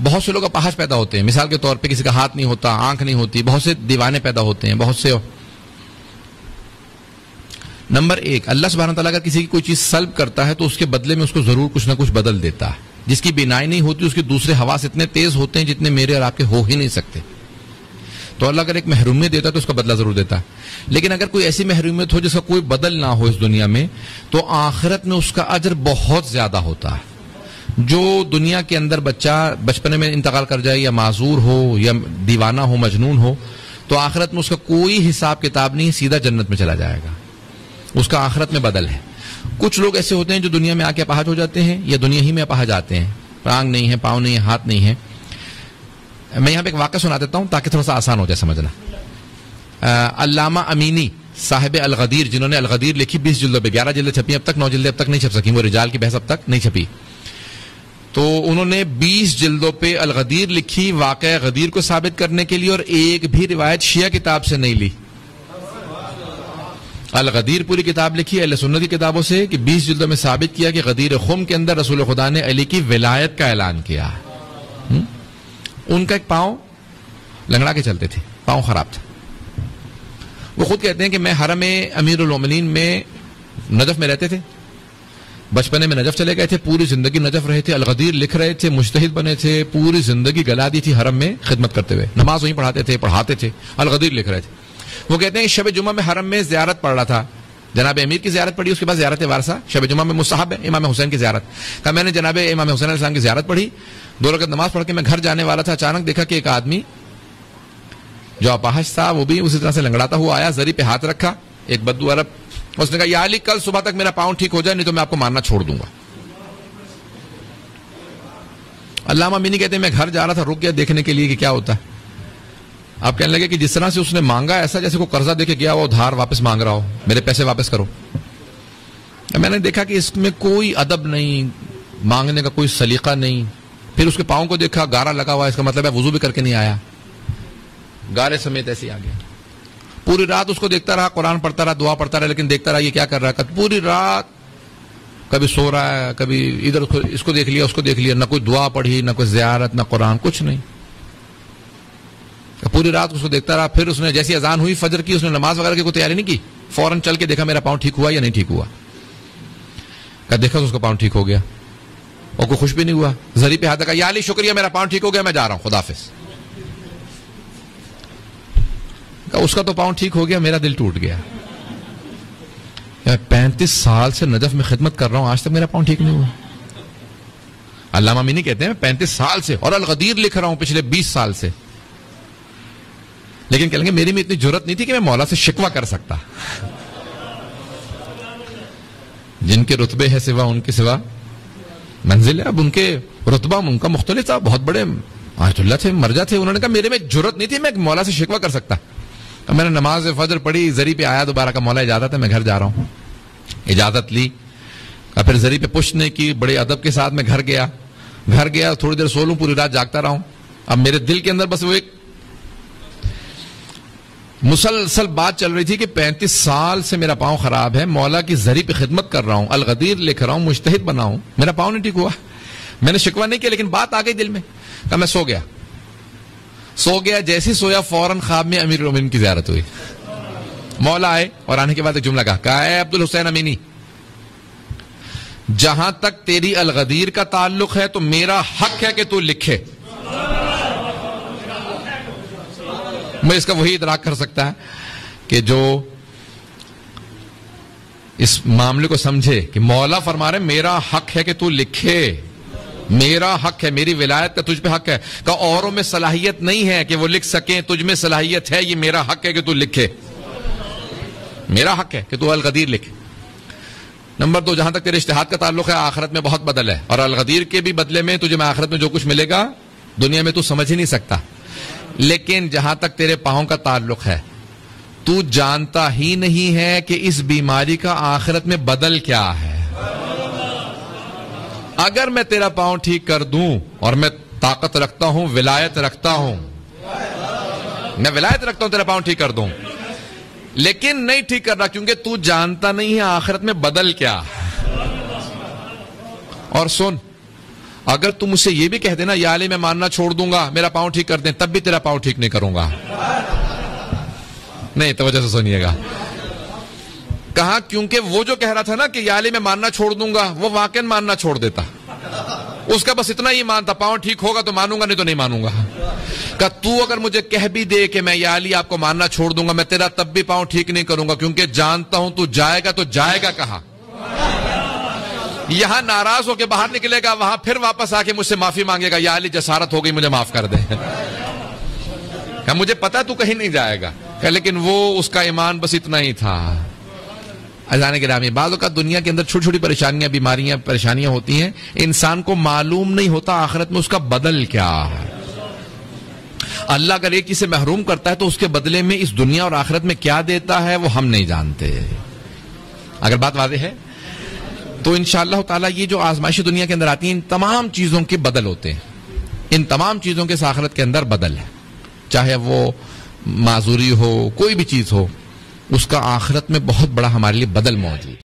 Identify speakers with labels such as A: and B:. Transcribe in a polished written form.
A: بہت سے لوگ اپاہج پیدا ہوتے ہیں، مثال کے طور پہ کسی کا ہاتھ نہیں ہوتا، آنکھ نہیں ہوتی، بہت سے دیوانے پیدا ہوتے ہیں، بہت سے. نمبر 1، اللہ سبحانہ تعالیٰ اگر کسی کی کوئی چیز سلب کرتا ہے تو اس کے بدلے میں اس کو ضرور کچھ نہ کچھ بدل دیتا ہے. جس کی بینائی نہیں ہوتی اس کے دوسرے حواس اتنے تیز ہوتے ہیں جتنے میرے اور آپ کے ہو ہی نہیں سکتے. تو اللہ اگر ایک محرومیت دیتا ہے تو اس کا بدلہ ضرور دیتا ہے. لیکن اگر کوئی ایسی محرومیت ہو جس کا کوئی بدل نہ ہو اس دنیا میں، تو آخرت میں اس کا اجر بہت زیادہ ہوتا ہے. جو دنیا کے اندر بچہ بچپنے میں انتقال کر جائے، یا معذور ہو یا دیوانہ ہو، مجنون ہو، تو آخرت میں اس کا کوئی حساب کتاب نہیں، سیدھا جنت میں چلا جائے گا. اس کا آخرت میں بدل ہے. کچھ لوگ ایسے ہوتے ہیں جو دنیا میں آ کے اپاہج ہو جاتے ہیں، یا دنیا ہی میں اپاہج آتے ہیں، ٹانگ نہیں ہے، پاؤں نہیں ہے، ہاتھ نہیں ہے. میں یہاں پہ ایک واقعہ سنا دیتا ہوں تاکہ تھوڑا سا آسان ہو جائے سمجھنا. علامہ امینی صاحب الغدیر، جنہوں نے الغدیر لکھی 20 جلدوں پہ، 11 جلدیں چھپی، اب تک 9 جلدیں اب تک نہیں چھپ سکی، وہ رجال کی بحث اب تک نہیں چھپی. تو انہوں نے 20 جلدوں پہ الغدیر لکھی واقعہ غدیر کو ثابت کرنے کے لیے، اور ایک بھی روایت شیعہ کتاب سے نہیں لی. الغدیر پوری کتاب لکھی اہل سنت کی کتابوں سے کہ 20 جلدوں میں ثابت کیا کہ غدیر خم کے اندر رسول خدا نے علی کی ولایت کا اعلان کیا. ان کا ایک پاؤں لنگڑا کے چلتے تھے، پاؤں خراب تھا. وہ خود کہتے ہیں کہ میں حرم امیر المومنین میں نجف میں رہتے تھے، بچپنے میں نجف چلے گئے تھے، پوری زندگی نجف رہے تھے. الغدیر لکھ رہے تھے، مجتہد بنے تھے، پوری زندگی گلا دی تھی حرم میں خدمت کرتے ہوئے، نماز وہیں پڑھاتے تھے. الغدیر لکھ رہے تھے. وہ کہتے ہیں کہ شب جمعہ میں حرم میں زیارت پڑھ رہا تھا، جناب امیر کی زیارت پڑھی، اس کے بعد زیارت وارثہ. شب جمعہ میں مستحب ہے امام حسین کی زیارت. کہا میں نے جناب امام حسین علیہ السلام کی زیارت پڑھی، 2 رکعت نماز پڑھ کے میں گھر جانے والا تھا، اچانک دیکھا کہ ایک آدمی جو اپاہج تھا وہ بھی اسی طرح سے لنگڑاتا ہوا آیا، زری پہ ہاتھ رکھا، ایک بدو عرب. اس نے کہا یا علی کل صبح تک میرا پاؤں ٹھیک ہو جائے، نہیں تو میں آپ کو مارنا چھوڑ دوں گا. علامہ امینی کہتے ہیں میں گھر جا رہا تھا، رک گیا دیکھنے کے لیے کہ کیا ہوتا ہے. آپ کہنے لگے کہ جس طرح سے اس نے مانگا ایسا جیسے کوئی قرضہ دے کے گیا وہ ادھار واپس مانگ رہا ہو، میرے پیسے واپس کرو. میں نے دیکھا کہ اس میں کوئی ادب نہیں، مانگنے کا کوئی سلیقہ نہیں. پھر اس کے پاؤں کو دیکھا، گارا لگا ہوا، اس کا مطلب ہے وضو بھی کر کے نہیں آیا، گارے سمیت ایسے ہی آ گیا. پوری رات اس کو دیکھتا رہا، قرآن پڑھتا رہا، دعا پڑھتا رہا، لیکن دیکھتا رہا یہ کیا کر رہا ہے. پوری رات کبھی سو رہا ہے، کبھی ادھر اس کو دیکھ لیا، اس کو دیکھ لیا، نہ کوئی دعا پڑھی، نہ کوئی زیارت، نہ قرآن، کچھ نہیں. پوری رات اس کو دیکھتا رہا. پھر اس نے جیسی اذان ہوئی فجر کی، اس نے نماز وغیرہ کی کوئی تیاری نہیں کی، فوراً چل کے دیکھا میرا پاؤں ٹھیک ہوا یا نہیں ٹھیک ہوا. دیکھا تو اس کا پاؤں ٹھیک ہو گیا، اور کوئی خوش بھی نہیں ہوا. زری پہ ہاتھ رکھا، یا علی شکریہ میرا پاؤں ٹھیک ہو گیا، میں جا رہا ہوں، خدا حافظ. اس کا تو پاؤں ٹھیک ہو گیا، میرا دل ٹوٹ گیا. 35 سال سے نجف میں خدمت کر رہا ہوں، آج تک میرا پاؤں ٹھیک نہیں ہوا. علامہ امینی کہتے ہیں 35 سال سے، اور الغدیر لکھ رہا ہوں پچھلے 20 سال سے. لیکن کہیں گے میری میں اتنی جرت نہیں تھی کہ میں مولا سے شکوہ کر سکتا. جن کے رتبے ہے سوا ان کے سوا منزل ہے. اب ان کے رتبہ ان کا مختلف تھا، بہت بڑے آیت اللہ تھے، مرجع تھے. انہوں نے کہا میرے میں جرت نہیں تھی میں مولا سے شکوہ کر سکتا. اب میں نے نماز فجر پڑھی، زری پہ آیا دوبارہ، کا مولا اجازت ہے میں گھر جا رہا ہوں. اجازت لی، پھر زری پہ پشت نہیں کی، بڑے ادب کے ساتھ میں گھر گیا تھوڑی دیر سو لوں، پوری رات جاگتا رہا ہوں. اب میرے دل کے اندر بس وہ ایک مسلسل بات چل رہی تھی کہ 35 سال سے میرا پاؤں خراب ہے، مولا کی زری پہ خدمت کر رہا ہوں، الغدیر لکھ رہا ہوں، مجتہد بنا ہوں، میرا پاؤں نہیں ٹھیک ہوا. میں نے شکوہ نہیں کیا، لیکن بات آ گئی دل میں. کہا میں سو گیا. جیسے سویا فوراً خواب میں امیر المومنین کی زیارت ہوئی. مولا آئے اور آنے کے بعد ایک جملہ کہا اے عبد الحسین امینی، جہاں تک تیری الغدیر کا تعلق ہے تو میرا حق ہے کہ تو لکھے. میں اس کا وہی ادراک کر سکتا ہے کہ جو اس معاملے کو سمجھے کہ مولا فرما رہے میرا حق ہے کہ تو لکھے، میرا حق ہے، میری ولایت کا تجھ پہ حق ہے. کہ اوروں میں صلاحیت نہیں ہے کہ وہ لکھ سکیں، تجھ میں صلاحیت ہے، یہ میرا حق ہے کہ تو لکھے، میرا حق ہے کہ تو الغدیر لکھے. نمبر 2، جہاں تک تیرے اجتہاد کا تعلق ہے آخرت میں بہت بدل ہے، اور الغدیر کے بھی بدلے میں تجھے میں آخرت میں جو کچھ ملے گا دنیا میں تو سمجھ ہی نہیں سکتا. لیکن جہاں تک تیرے پاؤں کا تعلق ہے تو جانتا ہی نہیں ہے کہ اس بیماری کا آخرت میں بدل کیا ہے. اگر میں تیرا پاؤں ٹھیک کر دوں، اور میں طاقت رکھتا ہوں، ولایت رکھتا ہوں، میں ولایت رکھتا ہوں تیرا پاؤں ٹھیک کر دوں، لیکن نہیں ٹھیک کر رہا کیونکہ تو جانتا نہیں ہے آخرت میں بدل کیا. اور سن، اگر تم مجھ سے یہ بھی کہہ دینا یا علی میں ماننا چھوڑ دوں گا میرا پاؤں ٹھیک کر دیں تب بھی تیرا پاؤں ٹھیک نہیں کروں گا. نہیں توجہ سے سنیے گا. کہا کیونکہ وہ جو کہہ رہا تھا نا کہ یا علی میں ماننا چھوڑ دوں گا وہ واقعا ماننا چھوڑ دیتا. اس کا بس اتنا ہی مان تھا پاؤں ٹھیک ہوگا تو مانوں گا نہیں تو نہیں مانوں گا. کہ تو اگر مجھے کہہ بھی دے کہ میں یا علی آپ کو ماننا چھوڑ دوں گا میں تیرا تب بھی پاؤں ٹھیک نہیں کروں گا کیونکہ جانتا ہوں تو جائے گا کہاں. یہاں ناراض ہو کے باہر نکلے گا وہاں پھر واپس آ کے مجھ سے معافی مانگے گا یا علی جسارت ہو گئی مجھے معاف کر دے. کہ مجھے پتا تو کہیں نہیں جائے گا. کہ لیکن وہ اس کا ایمان بس اتنا ہی تھا. عزیزان گرامی بعض اوقات دنیا کے اندر چھوٹی چھوٹی پریشانیاں بیماریاں پریشانیاں ہوتی ہیں انسان کو معلوم نہیں ہوتا آخرت میں اس کا بدل کیا ہے. اللہ اگر ایک چیز سے محروم کرتا ہے تو اس کے بدلے میں اس دنیا اور آخرت میں کیا دیتا ہے وہ ہم نہیں جانتے. اگر بات واضح ہے تو انشاءاللہ تعالیٰ یہ جو آزمائشی دنیا کے اندر آتی ہیں ان تمام چیزوں کے بدل ہوتے ہیں. ان تمام چیزوں کے آخرت کے اندر بدل ہے. چاہے وہ معذوری ہو کوئی بھی چیز ہو اس کا آخرت میں بہت بڑا ہمارے لیے بدل موجود.